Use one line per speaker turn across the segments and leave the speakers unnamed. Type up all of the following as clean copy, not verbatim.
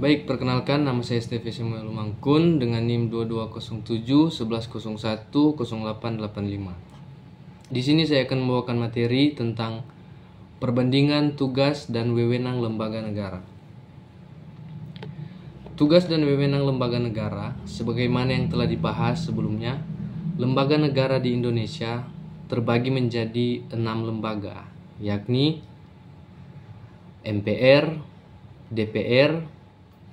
Baik, perkenalkan nama saya Stevi Samuel Mangkun dengan NIM 2207 1101 0885. Di sini saya akan membawakan materi tentang perbandingan tugas dan wewenang lembaga negara. Tugas dan wewenang lembaga negara, sebagaimana yang telah dibahas sebelumnya, lembaga negara di Indonesia terbagi menjadi 6 lembaga, yakni MPR, DPR,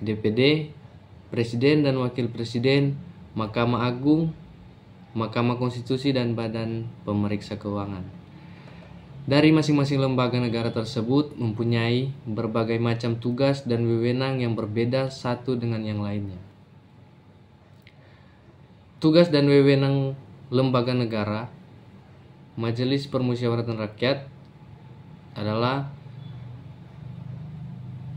DPD, Presiden dan Wakil Presiden, Mahkamah Agung, Mahkamah Konstitusi, dan Badan Pemeriksa Keuangan. Dari masing-masing lembaga negara tersebut mempunyai berbagai macam tugas dan wewenang yang berbeda satu dengan yang lainnya. Tugas dan wewenang lembaga negara Majelis Permusyawaratan Rakyat adalah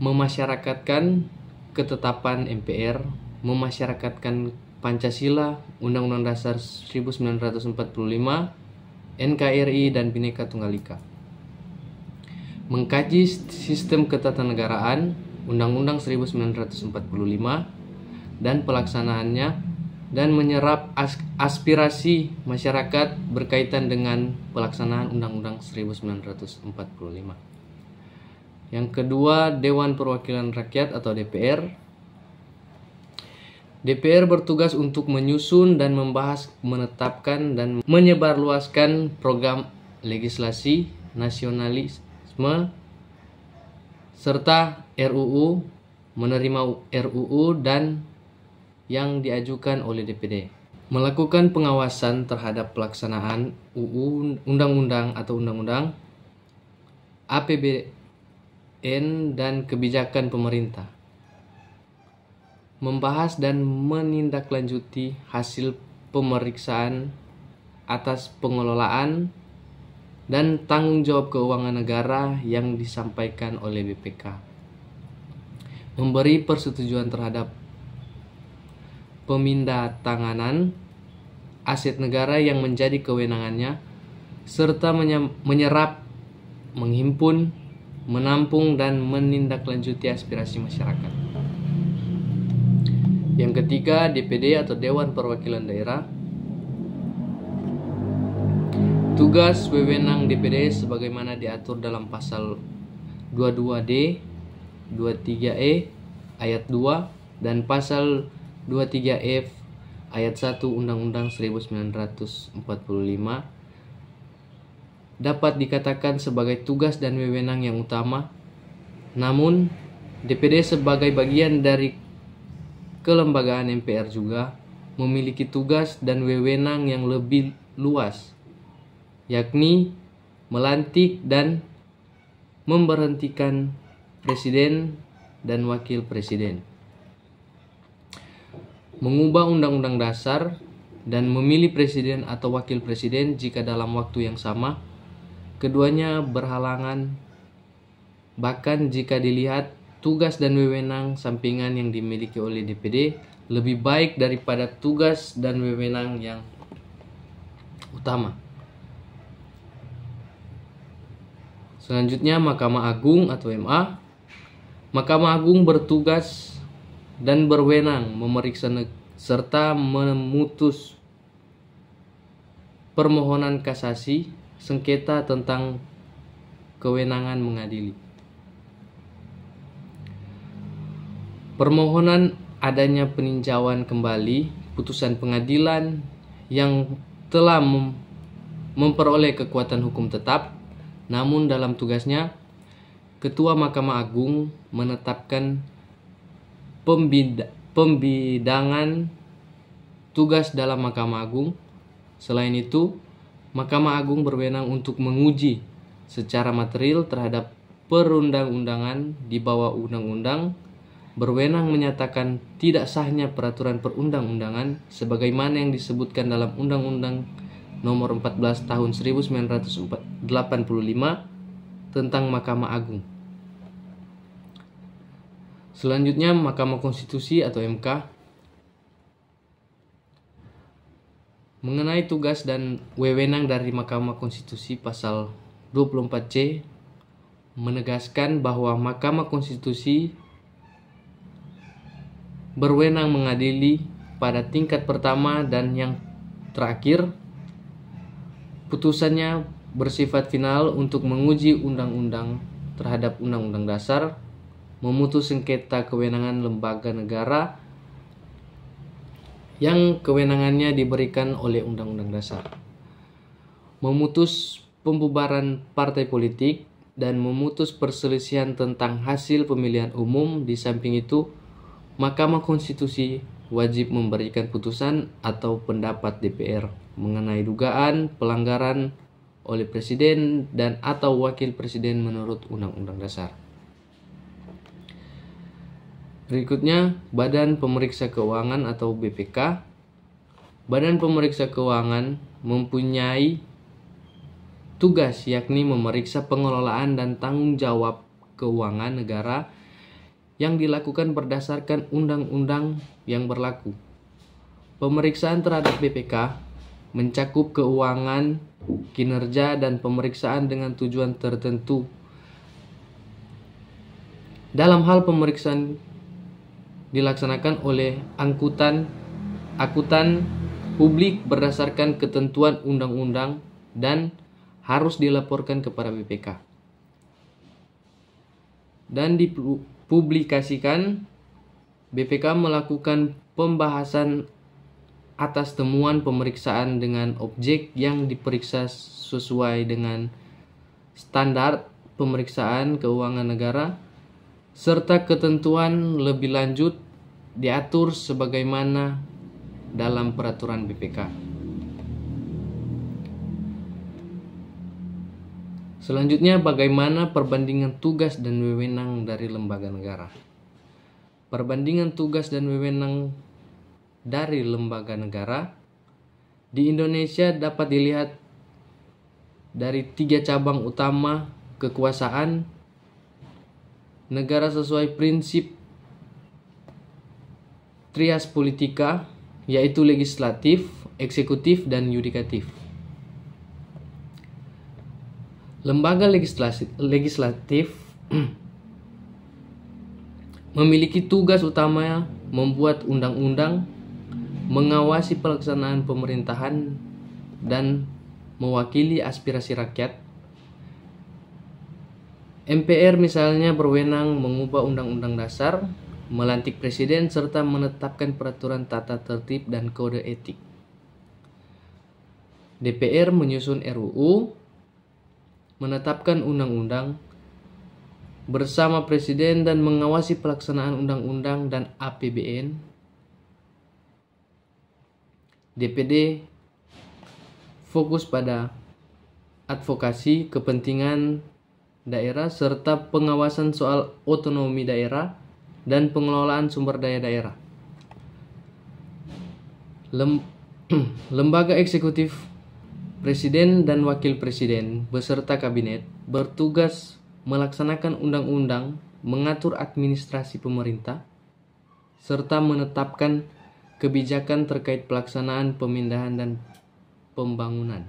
memasyarakatkan ketetapan MPR, memasyarakatkan Pancasila, Undang-Undang Dasar 1945, NKRI, dan Bhinneka Tunggal Ika. Mengkaji sistem ketatanegaraan, Undang-Undang 1945, dan pelaksanaannya, dan menyerap aspirasi masyarakat berkaitan dengan pelaksanaan Undang-Undang 1945. Yang kedua, Dewan Perwakilan Rakyat atau DPR. DPR bertugas untuk menyusun dan membahas, menetapkan, dan menyebarluaskan program legislasi, nasionalisme, serta RUU, menerima RUU dan yang diajukan oleh DPD. Melakukan pengawasan terhadap pelaksanaan UU, undang-undang atau undang-undang, APBN, dan kebijakan pemerintah. Membahas dan menindaklanjuti hasil pemeriksaan atas pengelolaan dan tanggung jawab keuangan negara yang disampaikan oleh BPK. Memberi persetujuan terhadap pemindahantanganan aset negara yang menjadi kewenangannya, serta menyerap, menghimpun, menampung, dan menindaklanjuti aspirasi masyarakat. Yang ketiga, DPD atau Dewan Perwakilan Daerah. Tugas wewenang DPD sebagaimana diatur dalam pasal 22D, 23E ayat 2 dan pasal 23F ayat 1 Undang-Undang 1945 dapat dikatakan sebagai tugas dan wewenang yang utama. Namun, DPD sebagai bagian dari kelembagaan MPR juga memiliki tugas dan wewenang yang lebih luas, yakni melantik dan memberhentikan presiden dan wakil presiden, mengubah undang-undang dasar, dan memilih presiden atau wakil presiden jika dalam waktu yang sama keduanya berhalangan. Bahkan jika dilihat tugas dan wewenang sampingan yang dimiliki oleh DPD lebih baik daripada tugas dan wewenang yang utama. Selanjutnya, Mahkamah Agung atau MA. Mahkamah Agung bertugas dan berwenang memeriksa serta memutus permohonan kasasi, sengketa tentang kewenangan mengadili. Permohonan adanya peninjauan kembali putusan pengadilan yang telah memperoleh kekuatan hukum tetap, namun dalam tugasnya Ketua Mahkamah Agung menetapkan pembidangan tugas dalam Mahkamah Agung. Selain itu, Mahkamah Agung berwenang untuk menguji secara material terhadap perundang-undangan di bawah undang-undang, berwenang menyatakan tidak sahnya peraturan perundang-undangan sebagaimana yang disebutkan dalam Undang-Undang Nomor 14 Tahun 1985 tentang Mahkamah Agung. Selanjutnya, Mahkamah Konstitusi atau MK. Mengenai tugas dan wewenang dari Mahkamah Konstitusi, pasal 24C menegaskan bahwa Mahkamah Konstitusi berwenang mengadili pada tingkat pertama dan yang terakhir. Putusannya bersifat final untuk menguji undang-undang terhadap Undang-Undang Dasar, memutus sengketa kewenangan lembaga negara yang kewenangannya diberikan oleh Undang-Undang Dasar, memutus pembubaran partai politik, dan memutus perselisihan tentang hasil pemilihan umum. Di samping itu, Mahkamah Konstitusi wajib memberikan putusan atau pendapat DPR mengenai dugaan pelanggaran oleh Presiden dan atau Wakil Presiden menurut Undang-Undang Dasar. Berikutnya, Badan Pemeriksa Keuangan atau BPK. Badan Pemeriksa Keuangan mempunyai tugas yakni memeriksa pengelolaan dan tanggung jawab keuangan negara yang dilakukan berdasarkan undang-undang yang berlaku. Pemeriksaan terhadap BPK mencakup keuangan, kinerja, dan pemeriksaan dengan tujuan tertentu. Dalam hal pemeriksaan dilaksanakan oleh akuntan publik berdasarkan ketentuan undang-undang dan harus dilaporkan kepada BPK dan dipublikasikan. BPK melakukan pembahasan atas temuan pemeriksaan dengan objek yang diperiksa sesuai dengan standar pemeriksaan keuangan negara, serta ketentuan lebih lanjut diatur sebagaimana dalam peraturan BPK. Selanjutnya, bagaimana perbandingan tugas dan wewenang dari lembaga negara. Perbandingan tugas dan wewenang dari lembaga negara di Indonesia dapat dilihat dari 3 cabang utama kekuasaan negara sesuai prinsip trias politika, yaitu legislatif, eksekutif, dan yudikatif. Lembaga legislatif memiliki tugas utama membuat undang-undang, mengawasi pelaksanaan pemerintahan, dan mewakili aspirasi rakyat. MPR misalnya berwenang mengubah Undang-Undang Dasar, melantik presiden, serta menetapkan peraturan tata tertib dan kode etik. DPR menyusun RUU, menetapkan undang-undang bersama presiden dan mengawasi pelaksanaan undang-undang dan APBN. DPD fokus pada advokasi kepentingan daerah serta pengawasan soal otonomi daerah dan pengelolaan sumber daya daerah. Lembaga eksekutif, presiden dan wakil presiden beserta kabinet bertugas melaksanakan undang-undang, mengatur administrasi pemerintah, serta menetapkan kebijakan terkait pelaksanaan pemindahan dan pembangunan.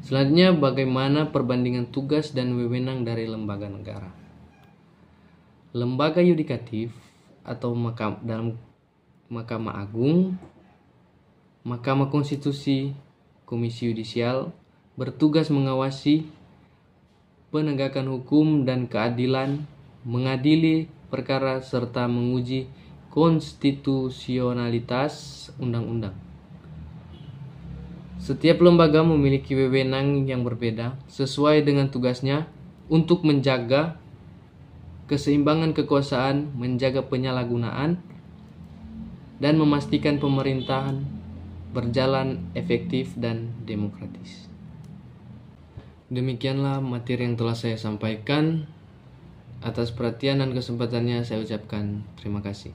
Selanjutnya, bagaimana perbandingan tugas dan wewenang dari lembaga negara. Lembaga yudikatif atau dalam Mahkamah Agung, Mahkamah Konstitusi, Komisi Yudisial bertugas mengawasi penegakan hukum dan keadilan, mengadili perkara serta menguji konstitusionalitas undang-undang. Setiap lembaga memiliki wewenang yang berbeda sesuai dengan tugasnya untuk menjaga keseimbangan kekuasaan, menjaga penyalahgunaan, dan memastikan pemerintahan berjalan efektif dan demokratis. Demikianlah materi yang telah saya sampaikan. Atas perhatian dan kesempatannya saya ucapkan terima kasih.